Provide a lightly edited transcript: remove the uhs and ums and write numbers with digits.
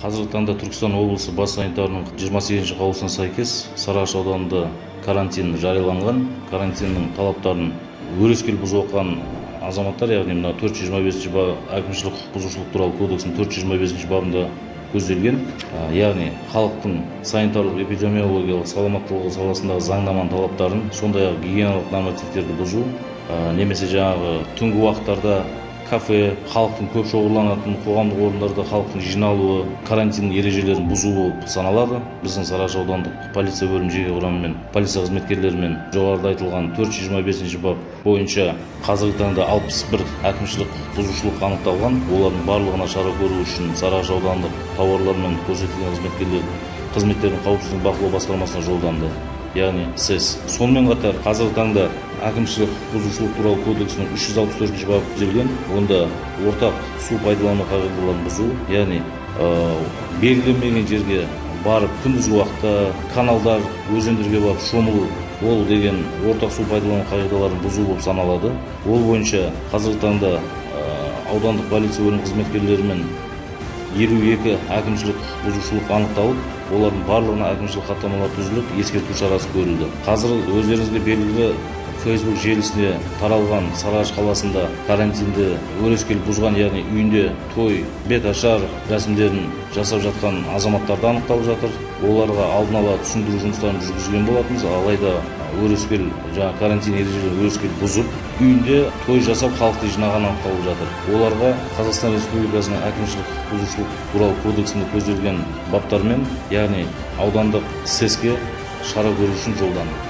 Қазіргі таңда Түркістан облысы бас санитарының 28-ші қаулысына сәйкес Сарыағаш ауданында карантин жарияланған. Карантиннің талаптарын өрескел бұзып отқан азаматтар, яғни мына 425-ші әкімшілік құқық бұзушылық туралы кодексінің 425-ші бабында көзделген, яғни халықтың санитарлық эпидемиологиялық саламаттылығы саласындағы заңнаманың талаптарын, сондай-ақ гигиеналық нормативтерді бұзу, немесе жаңағы түнгі уақыттарда кафе, халықтың көп шоғырланатын қоғамдық орындарда халықтың жиналуы, карантин ережелерін бұзу болып саналады. Біздің Сарыағаш аудандық полиция бөлімі жеке құрамы мен полиция қызметкерлерімен жоғарыда айтылған 425-ші бап бойынша қазіргі таңда 61 әкімшілік құқық бұзушылық анықталған. Олардың барлығына шара көру үшін Сарыағаш аудандық тауарлар мен көрсетілген қызметтердің қауіпсіздігін бақылау басқармасына жолданды, яғни СЭС. Сонымен қатар қазіргі таңда әкімшілік бұзушылық туралы кодексінің 364-ші бабы көзделген. Онда ортақ су пайдалану қағидаларын бұзу, яғни белгіленбеген жерге барып күндізгі уақытта каналдар, өзендерге барып шомылу, ол деген ортақ су пайдалану қағидаларын бұзу болып саналады. Ол бойынша қазіргі таңда аудандық полиция бөлімі қызметкерлерімен 52 әкімшілік құқық бұзушылық анықталып, олардың барлығына әкімшілік хаттамалар түзіліп, ескерту шарасы көрілді. Қазір өздеріңізге белгілі Facebook желісіне таралған Сарыағаш қаласында карантинді өрескел бұзған, яғни үйінде той, беташар рәсімдерін жасап жатқан азаматтарды анықталып жатыр. Оларға алдын ала түсіндіру жұмыстарын жүргізген болатынбыз, алайда өрескел карантин ережелерін өрескел бұзып, үйінде той жасап халықты жинаған анықталып жатыр. Оларға Қазақстан Республикасының әкімшілік бұзушылық туралы кодексінде көзделген баптармен, яғни аудандық СЭС-ке шара көру үшін жолданды.